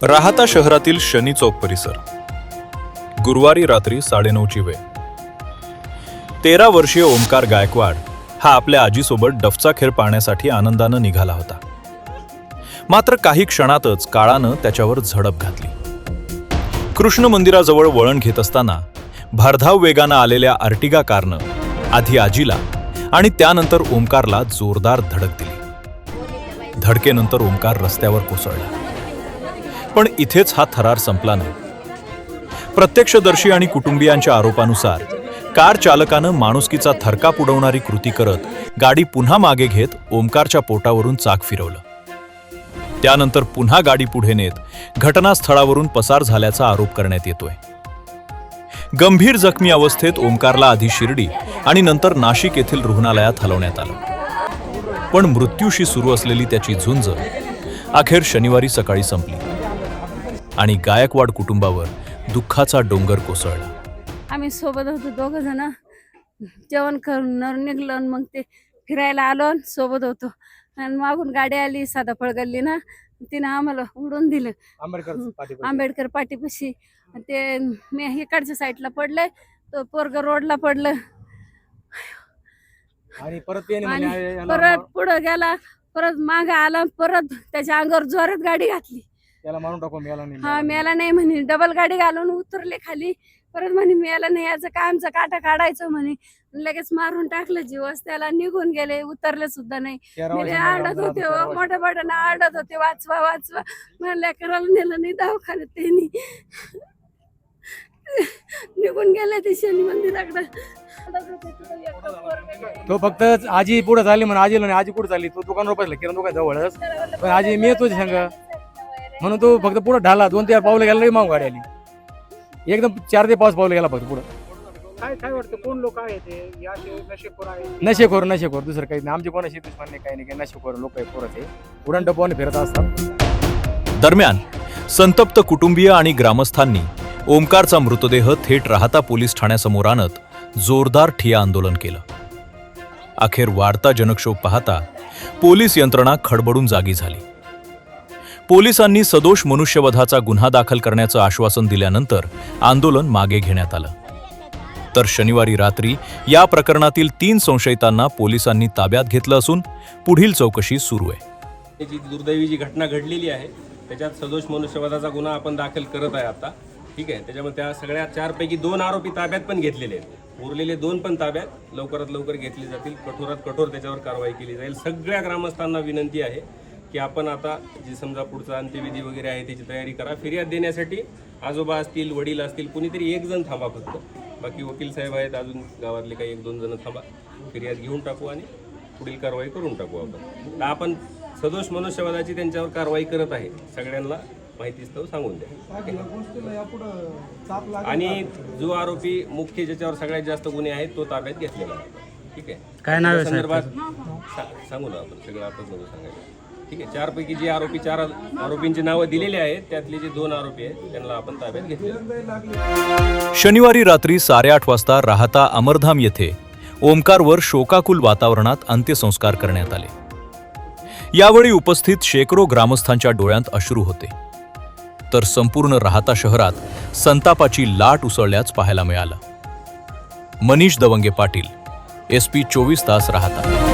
राहाता शहरातील शनी चौक परिसर. गुरुवारी रात्री 9:30ची वेळ. 13 वर्षीय ओमकार गायकवाड हा आपल्या आजीसोबत डफचा खेळ पाहण्यासाठी आनंदानं निघाला होता. मात्र काही क्षणातच काळानं त्याच्यावर झडप घातली. कृष्ण मंदिराजवळ वळण घेत असताना भरधाव वेगानं आलेल्या अर्टिगा कारनं आधी आजीला आणि त्यानंतर ओमकारला जोरदार धडक दिली. धडकेनंतर ओमकार रस्त्यावर कोसळला. पण इथेच हा थरार संपला नाही. प्रत्यक्षदर्शी आणि कुटुंबियांच्या आरोपानुसार कार चालकानं माणुसकीचा थरकाप उडवणारी कृती करत गाडी पुन्हा मागे घेत ओमकारच्या पोटावरून चाक फिरवलं. त्यानंतर पुन्हा गाडी पुढे नेत घटनास्थळावरून पसार झाल्याचा आरोप करण्यात येतोय. गंभीर जखमी अवस्थेत ओमकारला आधी शिर्डी आणि नंतर नाशिक येथील रुग्णालयात हलवण्यात आलं. पण मृत्यूशी सुरू असलेली त्याची झुंज अखेर शनिवारी सकाळी संपली आणि गायकवाड कुटुंबावर दुःखाचा डोंगर कोसळला. आम्ही सोबत होतो, दोघं जण जेवण करून निघलो आणि मग ते फिरायला आलो आणि सोबत होतो. आणि मागून गाडी आली साधाफळ गल्ली ना, तिनं आम्हाला उडून दिलं आंबेडकर पाटीपाशी. ते मी इकडच्या साईडला पडले, तो पोरग रोडला पडलं आणि परत पुढं गेला, परत मागे आला, परत त्याच्या अंगावर जोरात गाडी घातली. त्याला मारून टाकू मेला नाही. हा मेला नाही म्हणे. डबल गाडी घालून उतरले खाली. परत म्हणे मेला नाही, याचं कामचं काटा काढायचं म्हणे. लगेच मारून टाकलं जीवस. त्याला निघून गेले, उतरले सुद्धा नाही. आरडत होते, मोठ्या मोठ्यानं आरडत होते, वाचवा वाचवा. मला करायला नेलं नाही दवाखान्यात. त्यांनी निघून गेले ते शनी मंदिराकडे. तो फक्त आजी पुढे चालली म्हणून आजीला नाही. आजी कुठे चालली? तो दुकानावर बसला किरण दुकान जवळच. पण आजी मी येतो संग म्हणून तो फक्त पुढे ढाला. 2-3 पावलं गेला, मागून गाडी आली. एकदम 4 ते 5 पावलं गेला फक्त पुढे. काय वाटतं कोण लोक आहेत ते? या नशेखोर आहेत? नशेखोर दुसरं काही नाही. आमचे कोणाशी दुश्मन नाही, काही नाही. काही नशेखोर लोक आहे, पोराचे उडण टपवाने फिरत असतात. दरम्यान संतप्त कुटुंबीय आणि ग्रामस्थांनी ओमकारचा मृतदेह थेट राहाता पोलीस ठाण्यासमोर आणत जोरदार ठिय्या आंदोलन केलं. अखेर वाढता जनक्षोभ पाहता पोलीस यंत्रणा खडबडून जागी झाली. पोलिसांनी सदोष मनुष्यवधाचा गुन्हा दाखल करण्याचं आश्वासन दिल्यानंतर आंदोलन मागे घेण्यात आलं. तर शनिवारी रात्री या प्रकरणातील 3 संशयितांना पोलिसांनी ताब्यात घेतलं असून पुढील चौकशी सुरू आहे. जी दुर्दैवी जी घटना घडलेली आहे त्याच्यात सदोष मनुष्यवधाचा गुन्हा आपण दाखल करत आहे आता. ठीक आहे. त्याच्यामुळे त्या सगळ्या 4 पैकी 2 आरोपी ताब्यात पण घेतलेले आहेत. उरलेले 2 पण ताब्यात लवकरात लवकर घेतले जातील. कठोरात कठोर त्याच्यावर कारवाई केली जाईल. सगळ्या ग्रामस्थांना विनंती आहे की आपण आता जे समजा पुढचा अंत्यविधी वगैरे आहे त्याची तयारी करा. फिर्याद देण्यासाठी आजोबा असतील, वडील असतील, कुणीतरी एक जण थांबा फक्त. बाकी वकील साहेब आहेत, अजून गावातले काही 1-2 जण थांबा. फिर्याद घेऊन टाकू आणि पुढील कारवाई करून टाकू आपण. तर आपण सदोष मनुष्यवधाची त्यांच्यावर कारवाई करत आहे. सगळ्यांना माहितीस्तव सांगून द्या. आणि जो आरोपी मुख्य ज्याच्यावर सगळ्यात जास्त गुन्हे आहेत तो ताब्यात घेतलेला आहे. ठीक आहे. काय नाव आहे संदर्भात सांगू ना आपण सगळं आताच नको सांगायचं. ठीक आहे. 4 पैकी जे आरोपी 4 आरोपींची नावं दिलेली आहेत त्यातले जे 2 आरोपी आहेत त्यांना आपण ताब्यात घेतले. शनिवारी रात्री 8:30 वाजता राहाता अमरधाम येथे ओमकारवर शोकाकुल वातावरणात अंत्यसंस्कार करण्यात आले. यावेळी उपस्थित शेकडो ग्रामस्थांच्या डोळ्यांत अश्रू होते. तर संपूर्ण राहाता शहरात संतापाची लाट उसळल्याच पाहायला मिळालं. मनीष दवंगे पाटील, SP 24 तास राहाता.